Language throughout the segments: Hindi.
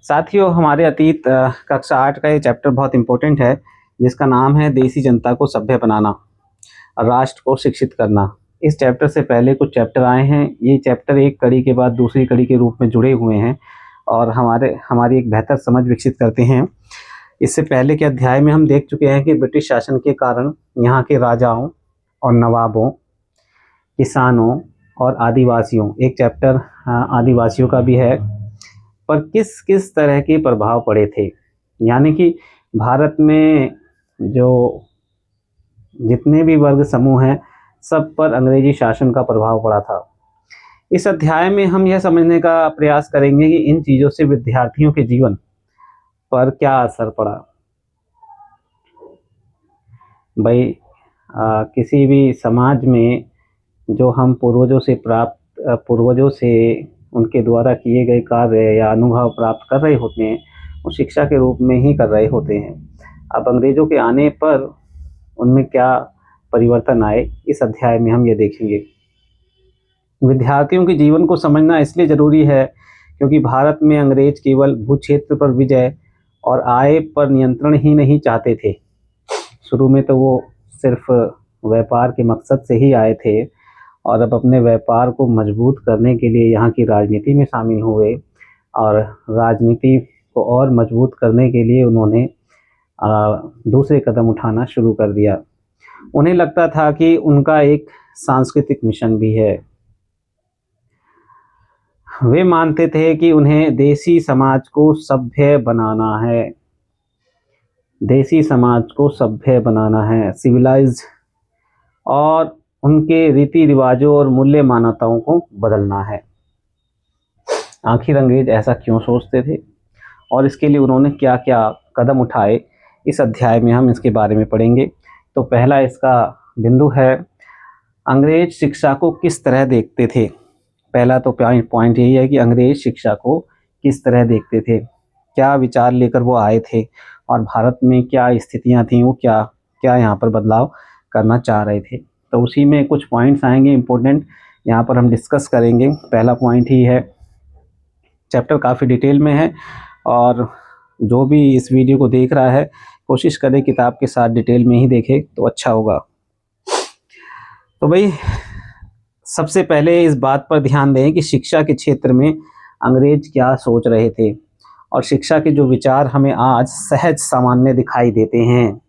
साथियों, हमारे अतीत कक्षा 8 का ये चैप्टर बहुत इम्पोर्टेंट है, जिसका नाम है देसी जनता को सभ्य बनाना और राष्ट्र को शिक्षित करना। इस चैप्टर से पहले कुछ चैप्टर आए हैं। ये चैप्टर एक कड़ी के बाद दूसरी कड़ी के रूप में जुड़े हुए हैं और हमारी एक बेहतर समझ विकसित करते हैं। इससे पहले के अध्याय में हम देख चुके हैं कि ब्रिटिश शासन के कारण यहाँ के राजाओं और नवाबों, किसानों और आदिवासियों, एक चैप्टर आदिवासियों का भी है, पर किस किस तरह के प्रभाव पड़े थे। यानी कि भारत में जो जितने भी वर्ग समूह हैं, सब पर अंग्रेजी शासन का प्रभाव पड़ा था। इस अध्याय में हम यह समझने का प्रयास करेंगे कि इन चीज़ों से विद्यार्थियों के जीवन पर क्या असर पड़ा। भाई, किसी भी समाज में जो हम पूर्वजों से उनके द्वारा किए गए कार्य या अनुभव प्राप्त कर रहे होते हैं, वो शिक्षा के रूप में ही कर रहे होते हैं। अब अंग्रेजों के आने पर उनमें क्या परिवर्तन आए, इस अध्याय में हम ये देखेंगे। विद्यार्थियों के जीवन को समझना इसलिए ज़रूरी है क्योंकि भारत में अंग्रेज केवल भूक्षेत्र पर विजय और आय पर नियंत्रण ही नहीं चाहते थे। शुरू में तो वो सिर्फ व्यापार के मकसद से ही आए थे और अब अपने व्यापार को मजबूत करने के लिए यहाँ की राजनीति में शामिल हुए और राजनीति को और मजबूत करने के लिए उन्होंने दूसरे कदम उठाना शुरू कर दिया। उन्हें लगता था कि उनका एक सांस्कृतिक मिशन भी है। वे मानते थे कि उन्हें देसी समाज को सभ्य बनाना है, देसी समाज को सभ्य बनाना है, सिविलाइज्ड, और उनके रीति रिवाजों और मूल्य मान्यताओं को बदलना है। आखिर अंग्रेज ऐसा क्यों सोचते थे और इसके लिए उन्होंने क्या क्या कदम उठाए, इस अध्याय में हम इसके बारे में पढ़ेंगे। तो पहला इसका बिंदु है, अंग्रेज शिक्षा को किस तरह देखते थे। पहला तो पॉइंट यही है कि अंग्रेज शिक्षा को किस तरह देखते थे, क्या विचार लेकर वो आए थे और भारत में क्या स्थितियां थीं, वो क्या क्या यहाँ पर बदलाव करना चाह रहे थे। तो उसी में कुछ पॉइंट्स आएंगे इम्पोर्टेंट, यहाँ पर हम डिस्कस करेंगे। पहला पॉइंट ही है, चैप्टर काफ़ी डिटेल में है और जो भी इस वीडियो को देख रहा है कोशिश करें किताब के साथ डिटेल में ही देखे तो अच्छा होगा। तो भाई, सबसे पहले इस बात पर ध्यान दें कि शिक्षा के क्षेत्र में अंग्रेज क्या सोच रहे थे और शिक्षा के जो विचार हमें आज सहज सामान्य दिखाई देते हैं,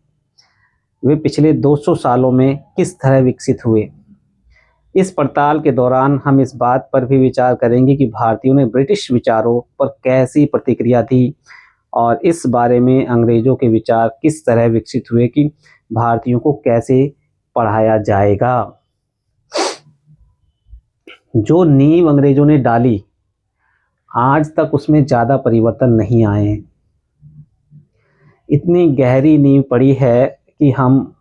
वे पिछले 200 सालों में किस तरह विकसित हुए। इस पड़ताल के दौरान हम इस बात पर भी विचार करेंगे कि भारतीयों ने ब्रिटिश विचारों पर कैसी प्रतिक्रिया दी और इस बारे में अंग्रेजों के विचार किस तरह विकसित हुए कि भारतीयों को कैसे पढ़ाया जाएगा। जो नींव अंग्रेजों ने डाली, आज तक उसमें ज़्यादा परिवर्तन नहीं आए हैं। इतनी गहरी नींव पड़ी है कि हम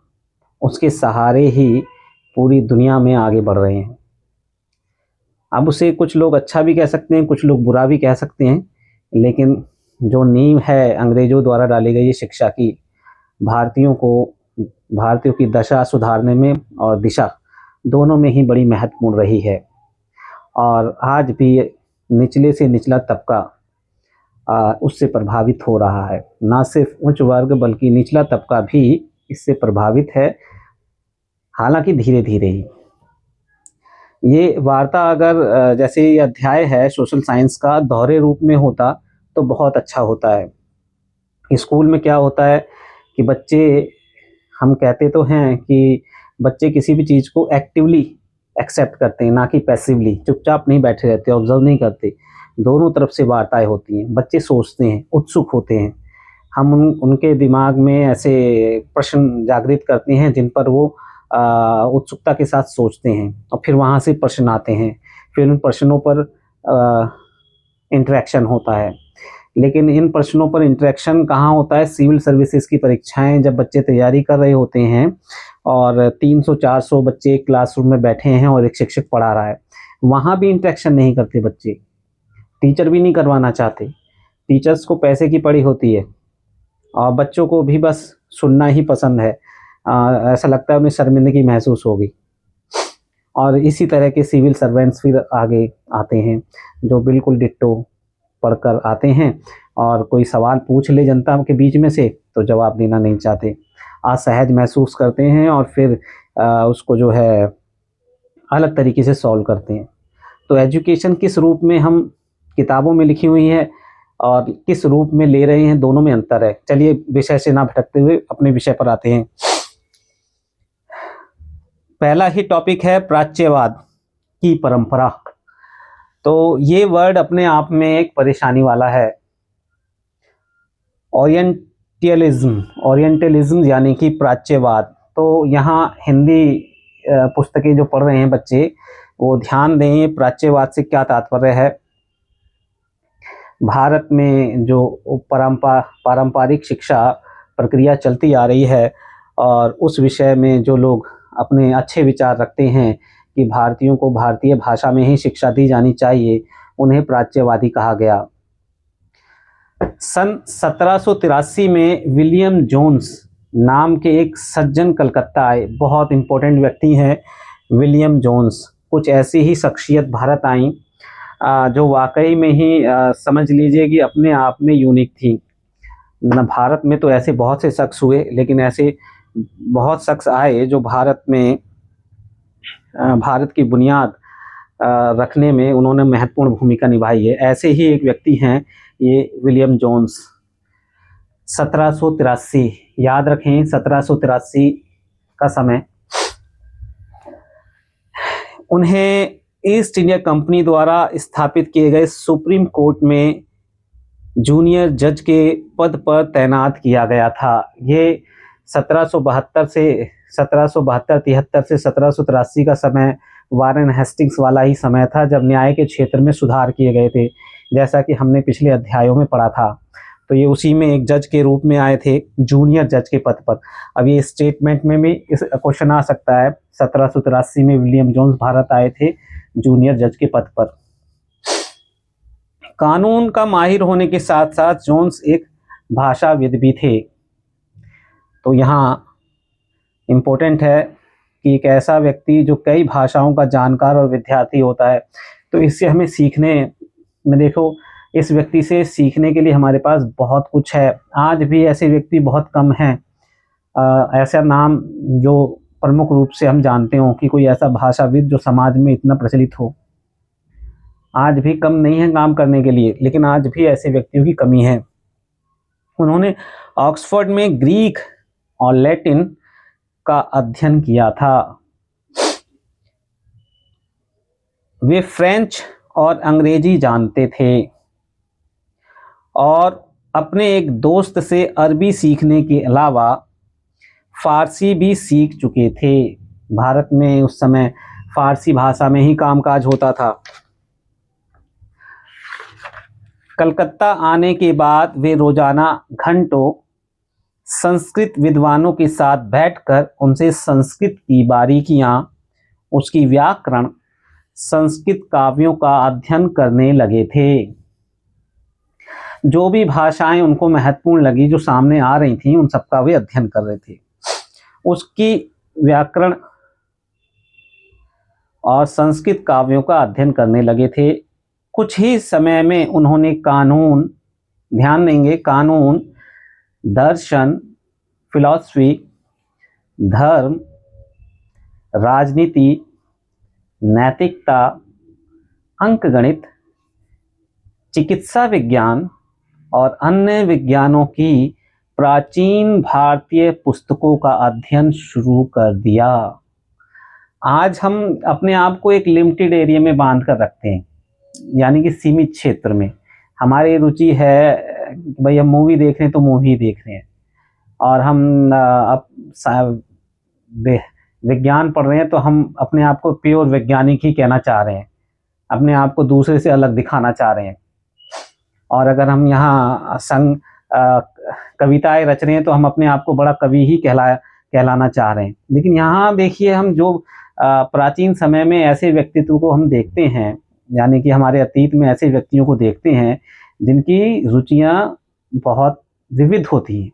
उसके सहारे ही पूरी दुनिया में आगे बढ़ रहे हैं। अब उसे कुछ लोग अच्छा भी कह सकते हैं, कुछ लोग बुरा भी कह सकते हैं, लेकिन जो नींव है अंग्रेजों द्वारा डाली गई शिक्षा की, भारतीयों की दशा सुधारने में और दिशा दोनों में ही बड़ी महत्वपूर्ण रही है। और आज भी निचले से निचला तबका उससे प्रभावित हो रहा है। ना सिर्फ उच्च वर्ग बल्कि निचला तबका भी इससे प्रभावित है, हालांकि धीरे धीरे ही। ये वार्ता अगर जैसे ये अध्याय है सोशल साइंस का दोहरे रूप में होता तो बहुत अच्छा होता है। स्कूल में क्या होता है कि बच्चे, हम कहते तो हैं कि बच्चे किसी भी चीज़ को एक्टिवली एक्सेप्ट करते हैं, ना कि पैसिवली, चुपचाप नहीं बैठे रहते, ऑब्जर्व नहीं करते। दोनों तरफ से वार्ताएं होती हैं। बच्चे सोचते हैं, उत्सुक होते हैं, हम उनके दिमाग में ऐसे प्रश्न जागृत करते हैं जिन पर वो उत्सुकता के साथ सोचते हैं और फिर वहाँ से प्रश्न आते हैं, फिर उन प्रश्नों पर इंटरेक्शन होता है। लेकिन इन प्रश्नों पर इंटरेक्शन कहाँ होता है? सिविल सर्विसेज की परीक्षाएं जब बच्चे तैयारी कर रहे होते हैं और 300-400 बच्चे एक क्लासरूम में बैठे हैं और एक शिक्षक पढ़ा रहा है, वहाँ भी इंटरेक्शन नहीं करते बच्चे। टीचर भी नहीं करवाना चाहते, टीचर्स को पैसे की पड़ी होती है और बच्चों को भी बस सुनना ही पसंद है। ऐसा लगता है उन्हें शर्मिंदगी महसूस होगी। और इसी तरह के सिविल सर्वेंट्स फिर आगे आते हैं जो बिल्कुल डिट्टो पढ़कर आते हैं और कोई सवाल पूछ ले जनता के बीच में से तो जवाब देना नहीं चाहते, असहज महसूस करते हैं और फिर उसको जो है अलग तरीके से सॉल्व करते हैं। तो एजुकेशन किस रूप में हम किताबों में लिखी हुई है और किस रूप में ले रहे हैं, दोनों में अंतर है। चलिए विषय से ना भटकते हुए अपने विषय पर आते हैं। पहला ही टॉपिक है प्राच्यवाद की परंपरा। तो ये वर्ड अपने आप में एक परेशानी वाला है। ओरिएंटलिज्म यानी कि प्राच्यवाद। तो यहाँ हिंदी पुस्तकें जो पढ़ रहे हैं बच्चे वो ध्यान दें, प्राच्यवाद से क्या तात्पर्य है। भारत में जो पारंपरिक शिक्षा प्रक्रिया चलती आ रही है और उस विषय में जो लोग अपने अच्छे विचार रखते हैं कि भारतीयों को भारतीय भाषा में ही शिक्षा दी जानी चाहिए, उन्हें प्राच्यवादी कहा गया। सन 1783 में विलियम जोन्स नाम के एक सज्जन कलकत्ता आए, बहुत इम्पोर्टेंट व्यक्ति हैं विलियम जोन्स। कुछ ऐसी ही शख्सियत भारत आई जो वाकई में ही समझ लीजिए कि अपने आप में यूनिक थी। न भारत में तो ऐसे बहुत से शख्स हुए, लेकिन ऐसे बहुत शख्स आए जो भारत में भारत की बुनियाद रखने में उन्होंने महत्वपूर्ण भूमिका निभाई है। ऐसे ही एक व्यक्ति हैं ये विलियम जोन्स। 1783 याद रखें, 1783 का समय। उन्हें ईस्ट इंडिया कंपनी द्वारा स्थापित किए गए सुप्रीम कोर्ट में जूनियर जज के पद पर तैनात किया गया था। ये 1772 से 1773 से 1783 का समय वारेन हेस्टिंग्स वाला ही समय था जब न्याय के क्षेत्र में सुधार किए गए थे, जैसा कि हमने पिछले अध्यायों में पढ़ा था। तो ये उसी में एक जज के रूप में आए थे, जूनियर जज के पद पर। अब ये स्टेटमेंट में भी इस क्वेश्चन आ सकता है। 1783 में विलियम जोन्स भारत आए थे जूनियर जज के पद पर। कानून का माहिर होने के साथ साथ जोन्स एक भाषाविद भी थे। तो यहाँ इम्पोर्टेंट है कि एक ऐसा व्यक्ति जो कई भाषाओं का जानकार और विद्यार्थी होता है, तो इससे हमें सीखने में, देखो इस व्यक्ति से सीखने के लिए हमारे पास बहुत कुछ है। आज भी ऐसे व्यक्ति बहुत कम हैं, ऐसा नाम जो प्रमुख रूप से हम जानते हो कि कोई ऐसा भाषाविद जो समाज में इतना प्रचलित हो। आज भी कम नहीं है काम करने के लिए, लेकिन आज भी ऐसे व्यक्तियों की कमी है। उन्होंने ऑक्सफोर्ड में ग्रीक और लैटिन का अध्ययन किया था। वे फ्रेंच और अंग्रेजी जानते थे और अपने एक दोस्त से अरबी सीखने के अलावा फारसी भी सीख चुके थे। भारत में उस समय फारसी भाषा में ही कामकाज होता था। कलकत्ता आने के बाद वे रोजाना घंटों संस्कृत विद्वानों के साथ बैठकर उनसे संस्कृत की बारीकियां, उसकी व्याकरण, संस्कृत काव्यों का अध्ययन करने लगे थे। जो भी भाषाएं उनको महत्वपूर्ण लगी, जो सामने आ रही थी, उन सबका वे अध्ययन कर रहे थे। उसकी व्याकरण और संस्कृत काव्यों का अध्ययन करने लगे थे। कुछ ही समय में उन्होंने कानून, ध्यान देंगे, कानून, दर्शन, फिलॉसफी, धर्म, राजनीति, नैतिकता, अंकगणित, चिकित्सा विज्ञान और अन्य विज्ञानों की प्राचीन भारतीय पुस्तकों का अध्ययन शुरू कर दिया। आज हम अपने आप को एक लिमिटेड एरिया में बांध कर रखते हैं, यानी कि सीमित क्षेत्र में। हमारी रुचि है भाई हम मूवी देख रहे हैं तो मूवी देख रहे हैं, और हम अब विज्ञान पढ़ रहे हैं तो हम अपने आप को प्योर वैज्ञानिक ही कहना चाह रहे हैं, अपने आप को दूसरे से अलग दिखाना चाह रहे हैं। और अगर हम यहाँ कविताएं रच रहे हैं तो हम अपने आप को बड़ा कवि ही कहलाना चाह रहे हैं। लेकिन यहाँ देखिए, हम जो प्राचीन समय में ऐसे व्यक्तित्व को हम देखते हैं, यानी कि हमारे अतीत में ऐसे व्यक्तियों को देखते हैं जिनकी रुचियाँ बहुत विविध होती हैं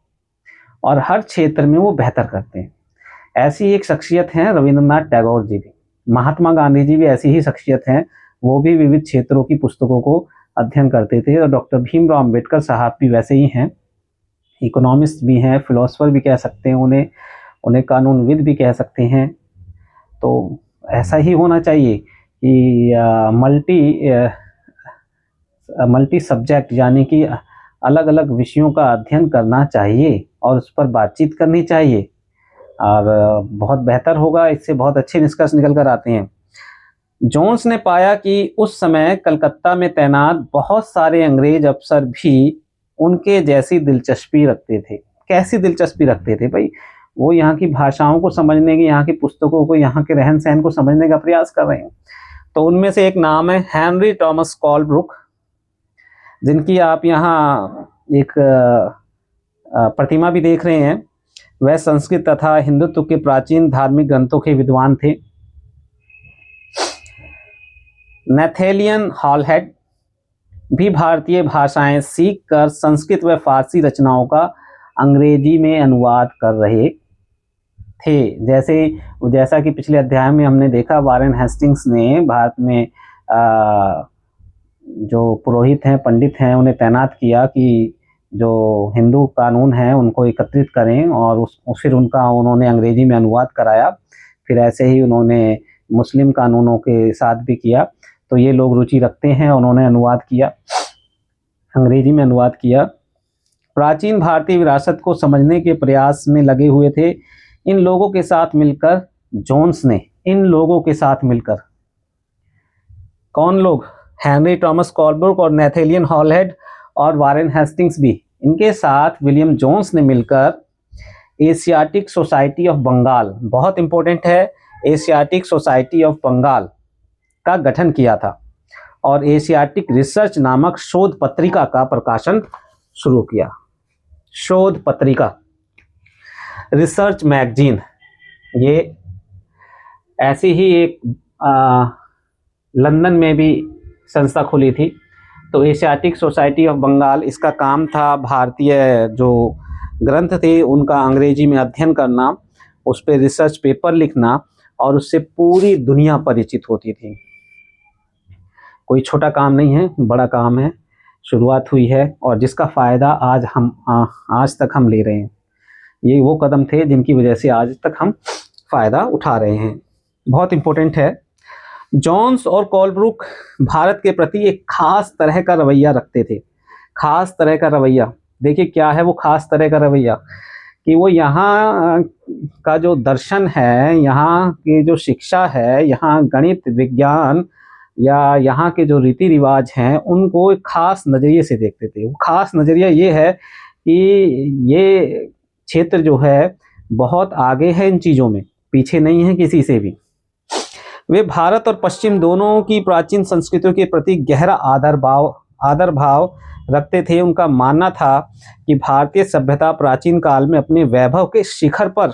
और हर क्षेत्र में वो बेहतर करते हैं। ऐसी एक शख्सियत हैं रविंद्रनाथ टैगोर जी भी। महात्मा गांधी जी भी ऐसी ही शख्सियत हैं, वो भी विविध क्षेत्रों की पुस्तकों को अध्ययन करते थे। और डॉक्टर भीमराव अंबेडकर साहब भी वैसे ही हैं, इकोनॉमिस्ट भी हैं, फिलोसोफर भी कह सकते हैं उन्हें, उन्हें कानूनविद भी कह सकते हैं। तो ऐसा ही होना चाहिए कि मल्टी सब्जेक्ट यानी कि अलग अलग विषयों का अध्ययन करना चाहिए और उस पर बातचीत करनी चाहिए, और बहुत बेहतर होगा, इससे बहुत अच्छे निष्कर्ष निकल कर आते हैं। जोन्स ने पाया कि उस समय कलकत्ता में तैनात बहुत सारे अंग्रेज अफसर भी उनके जैसी दिलचस्पी रखते थे। कैसी दिलचस्पी रखते थे भाई? वो यहाँ की भाषाओं को समझने की, यहाँ की पुस्तकों को, यहाँ के रहन सहन को समझने का प्रयास कर रहे हैं। तो उनमें से एक नाम है हेनरी थॉमस कोलब्रुक, जिनकी आप यहाँ एक प्रतिमा भी देख रहे हैं। वह संस्कृत तथा हिंदुत्व के प्राचीन धार्मिक ग्रंथों के विद्वान थे। नेथेलियन हॉलहेड भी भारतीय भाषाएं सीखकर संस्कृत व फारसी रचनाओं का अंग्रेजी में अनुवाद कर रहे थे। जैसा कि पिछले अध्याय में हमने देखा, वारेन हेस्टिंग्स ने भारत में जो पुरोहित हैं, पंडित हैं, उन्हें तैनात किया कि जो हिंदू कानून हैं उनको एकत्रित करें, और फिर उन्होंने अंग्रेजी में अनुवाद कराया। फिर ऐसे ही उन्होंने मुस्लिम कानूनों के साथ भी किया। तो ये लोग रुचि रखते हैं, उन्होंने अनुवाद किया, अंग्रेजी में अनुवाद किया। प्राचीन भारतीय विरासत को समझने के प्रयास में लगे हुए थे। इन लोगों के साथ मिलकर जोन्स ने, कौन लोग? हेनरी थॉमस कोलब्रुक और नेथेलियन हॉलहेड और वारेन हेस्टिंग्स भी, इनके साथ विलियम जोन्स ने मिलकर एशियाटिक सोसाइटी ऑफ बंगाल, बहुत इंपॉर्टेंट है, एशियाटिक सोसाइटी ऑफ बंगाल का गठन किया था और एशियाटिक रिसर्च नामक शोध पत्रिका का प्रकाशन शुरू किया। शोध पत्रिका, रिसर्च मैगजीन, ये ऐसी ही एक लंदन में भी संस्था खुली थी। तो एशियाटिक सोसाइटी ऑफ बंगाल, इसका काम था भारतीय जो ग्रंथ थे उनका अंग्रेजी में अध्ययन करना, उस पर रिसर्च पेपर लिखना, और उससे पूरी दुनिया परिचित होती थी। कोई छोटा काम नहीं है, बड़ा काम है, शुरुआत हुई है और जिसका फ़ायदा आज तक हम ले रहे हैं। ये वो कदम थे जिनकी वजह से आज तक हम फ़ायदा उठा रहे हैं, बहुत इम्पोर्टेंट है। जोन्स और कोलब्रुक भारत के प्रति एक खास तरह का रवैया रखते थे। खास तरह का रवैया, देखिए क्या है वो खास तरह का रवैया, कि वो यहाँ का जो दर्शन है, यहाँ की जो शिक्षा है, यहाँ गणित विज्ञान या यहाँ के जो रीति रिवाज हैं, उनको एक खास नज़रिए से देखते थे। वो खास नज़रिया ये है कि ये क्षेत्र जो है बहुत आगे है इन चीज़ों में, पीछे नहीं है किसी से भी। वे भारत और पश्चिम दोनों की प्राचीन संस्कृतियों के प्रति गहरा आदर भाव रखते थे। उनका मानना था कि भारतीय सभ्यता प्राचीन काल में अपने वैभव के शिखर पर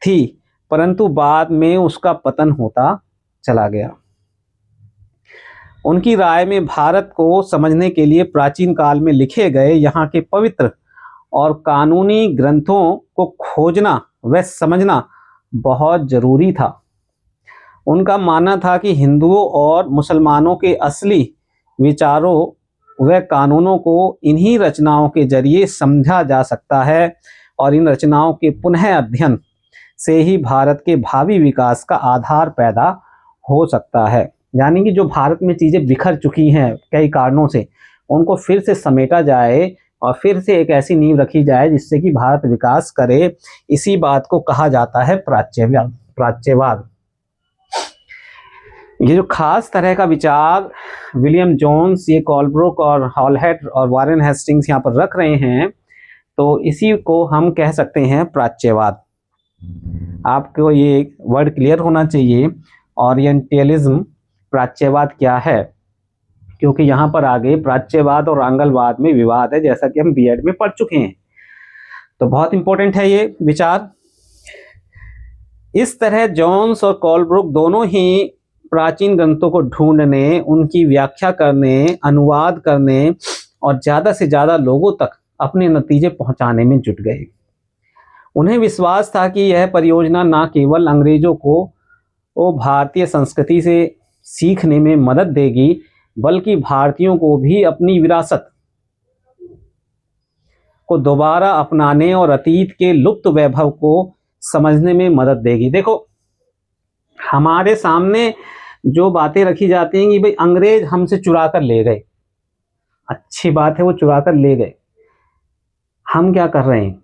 थी, परंतु बाद में उसका पतन होता चला गया। उनकी राय में भारत को समझने के लिए प्राचीन काल में लिखे गए यहाँ के पवित्र और कानूनी ग्रंथों को खोजना व समझना बहुत जरूरी था। उनका मानना था कि हिंदुओं और मुसलमानों के असली विचारों व कानूनों को इन्हीं रचनाओं के जरिए समझा जा सकता है और इन रचनाओं के पुनः अध्ययन से ही भारत के भावी विकास का आधार पैदा हो सकता है। यानी कि जो भारत में चीज़ें बिखर चुकी हैं कई कारणों से, उनको फिर से समेटा जाए और फिर से एक ऐसी नींव रखी जाए जिससे कि भारत विकास करे। इसी बात को कहा जाता है प्राच्यवाद। ये जो खास तरह का विचार विलियम जोन्स, ये कोलब्रुक और हॉलहेड और वारेन हेस्टिंग्स यहाँ पर रख रहे हैं, तो इसी को हम कह सकते हैं प्राच्यवाद। आपको ये वर्ड क्लियर होना चाहिए, ओरिएंटलिज्म, प्राच्यवाद क्या है, क्योंकि यहाँ पर आगे प्राच्यवाद और आंगलवाद में विवाद है, जैसा कि हम बीएड में पढ़ चुके हैं। तो बहुत इंपॉर्टेंट है ये विचार। इस तरह जोन्स और कोलब्रुक दोनों ही प्राचीन ग्रंथों को ढूंढने, उनकी व्याख्या करने, अनुवाद करने और ज़्यादा से ज़्यादा लोगों तक अपने नतीजे पहुंचाने में जुट गए। उन्हें विश्वास था कि यह परियोजना न केवल अंग्रेजों को भारतीय संस्कृति से सीखने में मदद देगी, बल्कि भारतीयों को भी अपनी विरासत को दोबारा अपनाने और अतीत के लुप्त वैभव को समझने में मदद देगी। देखो, हमारे सामने जो बातें रखी जाती हैं कि भाई अंग्रेज हमसे चुरा कर ले गए, अच्छी बात है, वो चुरा कर ले गए। हम क्या कर रहे हैं?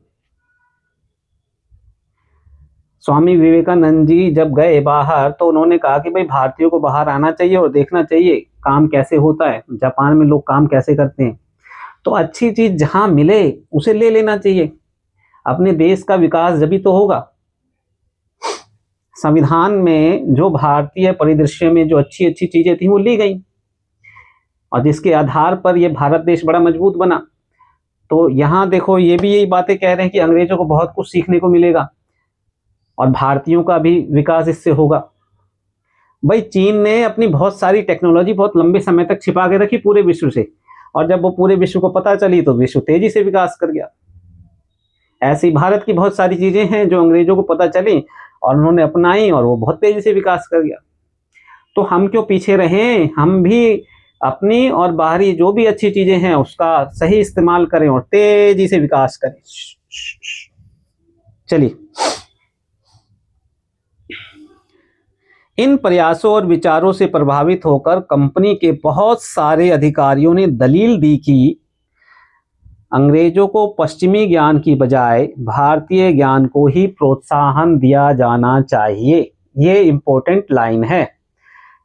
स्वामी विवेकानंद जी जब गए बाहर तो उन्होंने कहा कि भाई भारतीयों को बाहर आना चाहिए और देखना चाहिए काम कैसे होता है, जापान में लोग काम कैसे करते हैं। तो अच्छी चीज जहां मिले उसे ले लेना चाहिए। अपने देश का विकास जब भी तो होगा। संविधान में जो भारतीय परिदृश्य में जो अच्छी अच्छी चीजें थी वो ली गई और जिसके आधार पर ये भारत देश बड़ा मजबूत बना। तो यहाँ देखो, ये भी यही बातें कह रहे हैं कि अंग्रेजों को बहुत कुछ सीखने को मिलेगा और भारतीयों का भी विकास इससे होगा। भाई चीन ने अपनी बहुत सारी टेक्नोलॉजी बहुत लंबे समय तक छिपा के रखी पूरे विश्व से, और जब वो पूरे विश्व को पता चली तो विश्व तेजी से विकास कर गया। ऐसे ही भारत की बहुत सारी चीजें हैं जो अंग्रेजों को पता चली और उन्होंने अपनाई और वो बहुत तेजी से विकास कर गया। तो हम क्यों पीछे रहें? हम भी अपनी और बाहरी जो भी अच्छी चीजें हैं उसका सही इस्तेमाल करें और तेजी से विकास करें। चलिए, इन प्रयासों और विचारों से प्रभावित होकर कंपनी के बहुत सारे अधिकारियों ने दलील दी कि अंग्रेजों को पश्चिमी ज्ञान की बजाय भारतीय ज्ञान को ही प्रोत्साहन दिया जाना चाहिए। ये इंपॉर्टेंट लाइन है।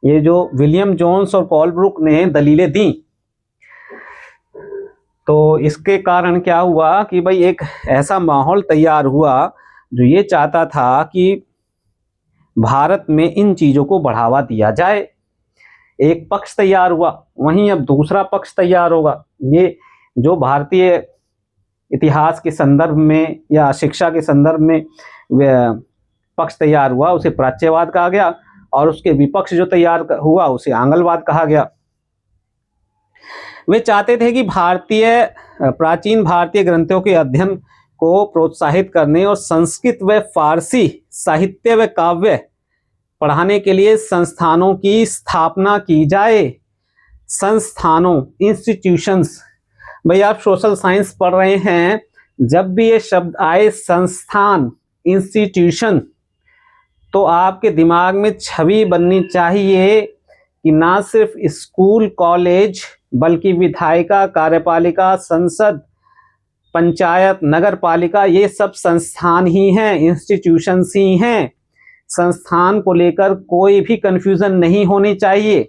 ये जो विलियम जोन्स और पॉल ब्रुक ने दलीलें दी, तो इसके कारण क्या हुआ कि भाई एक ऐसा माहौल तैयार हुआ जो ये चाहता था कि भारत में इन चीजों को बढ़ावा दिया जाए। एक पक्ष तैयार हुआ, वहीं अब दूसरा पक्ष तैयार होगा। ये जो भारतीय इतिहास के संदर्भ में या शिक्षा के संदर्भ में पक्ष तैयार हुआ उसे प्राच्यवाद कहा गया, और उसके विपक्ष जो तैयार हुआ उसे आंगलवाद कहा गया। वे चाहते थे कि प्राचीन भारतीय ग्रंथों के अध्ययन को प्रोत्साहित करने और संस्कृत व फारसी साहित्य व काव्य पढ़ाने के लिए संस्थानों की स्थापना की जाए। संस्थानों, इंस्टीट्यूशंस। भाई आप सोशल साइंस पढ़ रहे हैं, जब भी ये शब्द आए संस्थान, इंस्टीट्यूशन, तो आपके दिमाग में छवि बननी चाहिए कि ना सिर्फ स्कूल कॉलेज बल्कि विधायिका, कार्यपालिका, संसद, पंचायत, नगर पालिका, ये सब संस्थान ही हैं, इंस्टीट्यूशंस ही हैं। संस्थान को लेकर कोई भी कंफ्यूजन नहीं होनी चाहिए।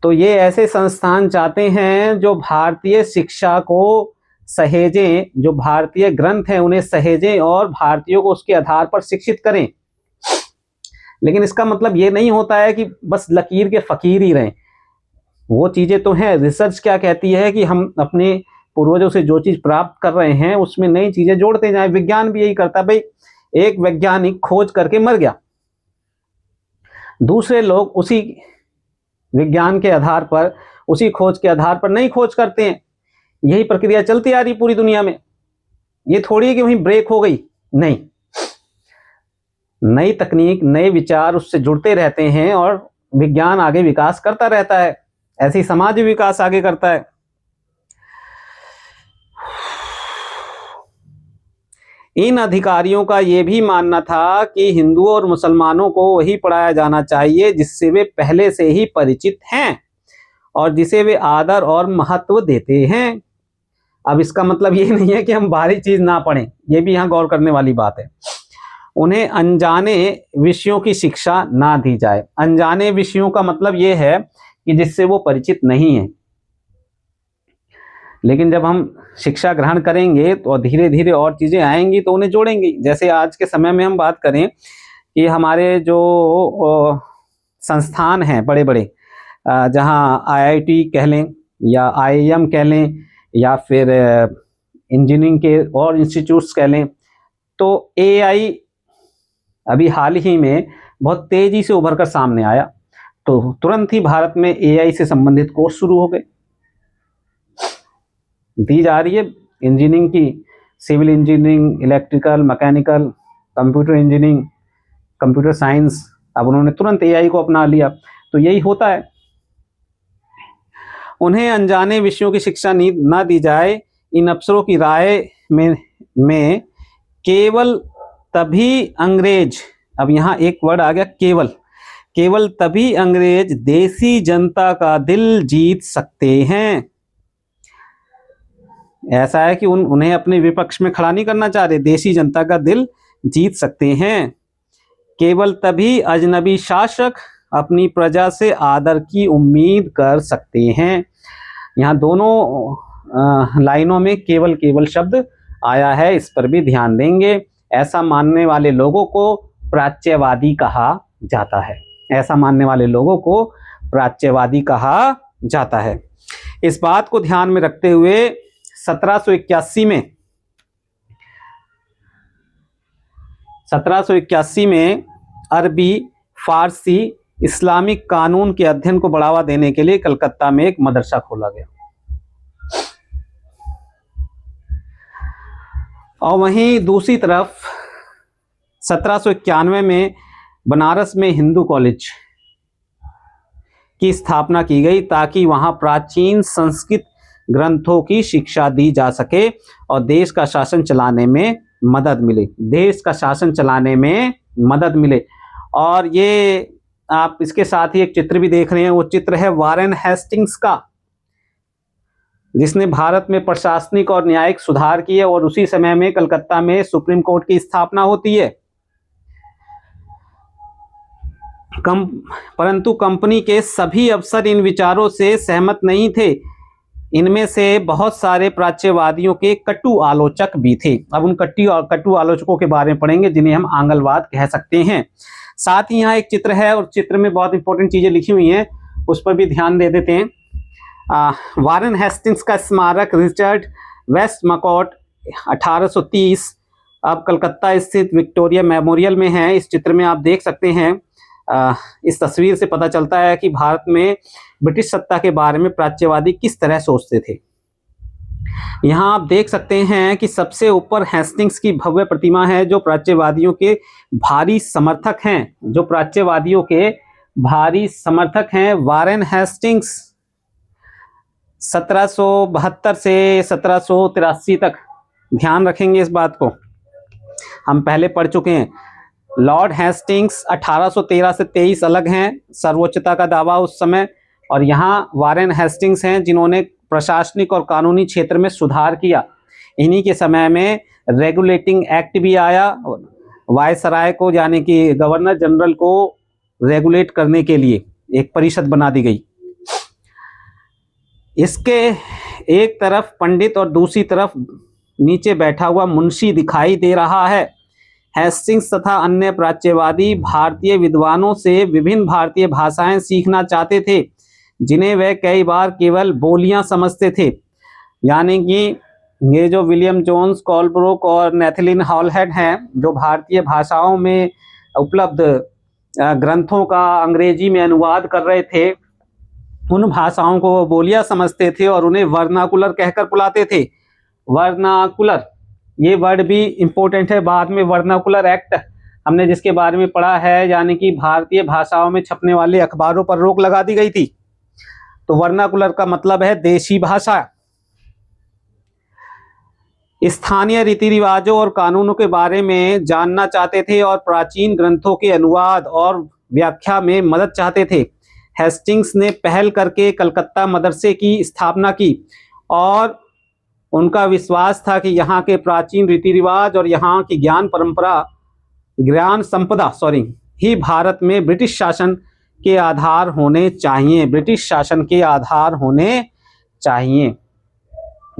तो ये ऐसे संस्थान चाहते हैं जो भारतीय शिक्षा को सहेजें, जो भारतीय ग्रंथ हैं उन्हें सहेजें और भारतीयों को उसके आधार पर शिक्षित करें। लेकिन इसका मतलब ये नहीं होता है कि बस लकीर के फकीर ही रहें। वो चीजें तो हैं। रिसर्च क्या कहती है कि हम अपने पूर्वजों से जो चीज प्राप्त कर रहे हैं उसमें नई चीजें जोड़ते जाएं। विज्ञान भी यही करता है। भाई एक वैज्ञानिक खोज करके मर गया, दूसरे लोग उसी विज्ञान के आधार पर, उसी खोज के आधार पर नई खोज करते हैं। यही प्रक्रिया चलती आ रही पूरी दुनिया में। ये थोड़ी है कि वहीं ब्रेक हो गई, नहीं, नई तकनीक, नए विचार उससे जुड़ते रहते हैं और विज्ञान आगे विकास करता रहता है। ऐसे ही समाज भी विकास आगे करता है। इन अधिकारियों का यह भी मानना था कि हिंदुओं और मुसलमानों को वही पढ़ाया जाना चाहिए जिससे वे पहले से ही परिचित हैं और जिसे वे आदर और महत्व देते हैं। अब इसका मतलब ये नहीं है कि हम बाहरी चीज ना पढ़ें, ये भी यहाँ गौर करने वाली बात है। उन्हें अनजाने विषयों की शिक्षा ना दी जाए। अनजाने विषयों का मतलब ये है कि जिससे वो परिचित नहीं है। लेकिन जब हम शिक्षा ग्रहण करेंगे तो धीरे धीरे और चीजें आएंगी तो उन्हें जोड़ेंगे। जैसे आज के समय में हम बात करें कि हमारे जो संस्थान हैं बड़े बड़े, जहाँ IIT कह लें या IIM कह लें या फिर इंजीनियरिंग के और इंस्टीट्यूट्स कह लें, तो AI अभी हाल ही में बहुत तेजी से उभर कर सामने आया, तो तुरंत ही भारत में AI से संबंधित कोर्स शुरू हो गए, दी जा रही है। इंजीनियरिंग की, civil engineering, electrical, mechanical, computer engineering, computer science, अब उन्होंने तुरंत AI को अपना लिया। तो यही होता है। उन्हें अनजाने विषयों की शिक्षा न दी जाए। इन अफसरों की राय में केवल तभी अंग्रेज, अब यहाँ एक वर्ड आ गया केवल, केवल तभी अंग्रेज देसी जनता का दिल जीत सकते हैं। ऐसा है कि उन्हें अपने विपक्ष में खड़ा नहीं करना चाह रहे, देसी जनता का दिल जीत सकते हैं। केवल तभी अजनबी शासक अपनी प्रजा से आदर की उम्मीद कर सकते हैं। यहाँ दोनों लाइनों में केवल केवल शब्द आया है, इस पर भी ध्यान देंगे। ऐसा मानने वाले लोगों को प्राच्यवादी कहा जाता है। ऐसा मानने वाले लोगों को प्राच्यवादी कहा जाता है। इस बात को ध्यान में रखते हुए 1781 में अरबी, फारसी, इस्लामिक कानून के अध्ययन को बढ़ावा देने के लिए कलकत्ता में एक मदरसा खोला गया। और वहीं दूसरी तरफ 1791 में बनारस में हिंदू कॉलेज की स्थापना की गई ताकि वहां प्राचीन संस्कृत ग्रंथों की शिक्षा दी जा सके और देश का शासन चलाने में मदद मिले, देश का शासन चलाने में मदद मिले। और ये आप इसके साथ ही एक चित्र भी देख रहे हैं, वो चित्र है वारेन हेस्टिंग्स का, जिसने भारत में प्रशासनिक और न्यायिक सुधार किए और उसी समय में कलकत्ता में सुप्रीम कोर्ट की स्थापना होती है। परंतु कंपनी के सभी अफसर इन विचारों से सहमत नहीं थे। इनमें से बहुत सारे प्राच्यवादियों के कटु आलोचक भी थे। अब उन कटु आलोचकों के बारे में पढ़ेंगे जिन्हें हम आंगलवाद कह सकते हैं। साथ ही यहाँ एक चित्र है और चित्र में बहुत इंपॉर्टेंट चीजें लिखी हुई हैं, उस पर भी ध्यान दे देते हैं। वारेन हेस्टिंग्स का स्मारक रिचर्ड वेस्टमकॉट 1830 अब कलकत्ता स्थित विक्टोरिया मेमोरियल में है। इस चित्र में आप देख सकते हैं, इस तस्वीर से पता चलता है कि भारत में ब्रिटिश सत्ता के बारे में प्राच्यवादी किस तरह सोचते थे। यहाँ आप देख सकते हैं कि सबसे ऊपर हेस्टिंग्स की भव्य प्रतिमा है, जो प्राच्यवादियों के भारी समर्थक हैं, जो प्राच्यवादियों के भारी समर्थक हैं। वारेन हेस्टिंग्स 1772 से 1783 तक, ध्यान रखेंगे इस बात को, हम पहले पढ़ चुके हैं। लॉर्ड हेस्टिंग्स 1813 से 23 अलग हैं, सर्वोच्चता का दावा उस समय, और यहाँ वारेन हेस्टिंग्स हैं जिन्होंने प्रशासनिक और कानूनी क्षेत्र में सुधार किया। इन्हीं के समय में रेगुलेटिंग एक्ट भी आया, वायसराय को यानी कि गवर्नर जनरल को रेगुलेट करने के लिए एक परिषद बना दी गई। इसके एक तरफ पंडित और दूसरी तरफ नीचे बैठा हुआ मुंशी दिखाई दे रहा है। हेस्टिंग्स तथा अन्य प्राच्यवादी भारतीय विद्वानों से विभिन्न भारतीय भाषाएं सीखना चाहते थे, जिन्हें वे कई बार केवल बोलियां समझते थे। यानी कि ये जो विलियम जोन्स, कॉलब्रुक और नेथलिन हॉलहेड हैं, जो भारतीय भाषाओं में उपलब्ध ग्रंथों का अंग्रेजी में अनुवाद कर रहे थे, उन भाषाओं को वो बोलियां समझते थे और उन्हें वर्नाकुलर कहकर बुलाते थे। वर्नाकुलर, ये वर्ड भी इंपॉर्टेंट है। बाद में वर्नाकुलर एक्ट हमने जिसके बारे में पढ़ा है, यानी कि भारतीय भाषाओं में छपने वाले अखबारों पर रोक लगा दी गई थी। तो वर्नाकुलर का मतलब है देशी भाषा। स्थानीय रीति रिवाजों और कानूनों के बारे में जानना चाहते थे और प्राचीन ग्रंथों के अनुवाद और व्याख्या में मदद चाहते थे। हेस्टिंग्स ने पहल करके कलकत्ता मदरसे की स्थापना की और उनका विश्वास था कि यहाँ के प्राचीन रीति रिवाज और यहाँ की ज्ञान संपदा ही भारत में ब्रिटिश शासन के आधार होने चाहिए, ब्रिटिश शासन के आधार होने चाहिए।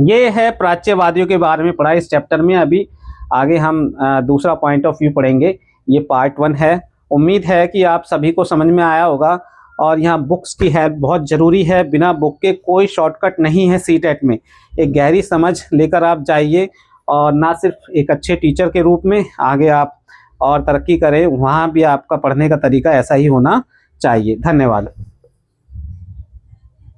ये है प्राच्यवादियों के बारे में पढ़ा इस चैप्टर में। अभी आगे हम दूसरा पॉइंट ऑफ व्यू पढ़ेंगे। ये पार्ट 1 है। उम्मीद है कि आप सभी को समझ में आया होगा और यहाँ बुक्स की हेल्प बहुत ज़रूरी है। बिना बुक के कोई शॉर्टकट नहीं है सीटेट में। एक गहरी समझ लेकर आप जाइए और ना सिर्फ एक अच्छे टीचर के रूप में आगे आप और तरक्की करें, वहाँ भी आपका पढ़ने का तरीका ऐसा ही होना चाहिए। धन्यवाद।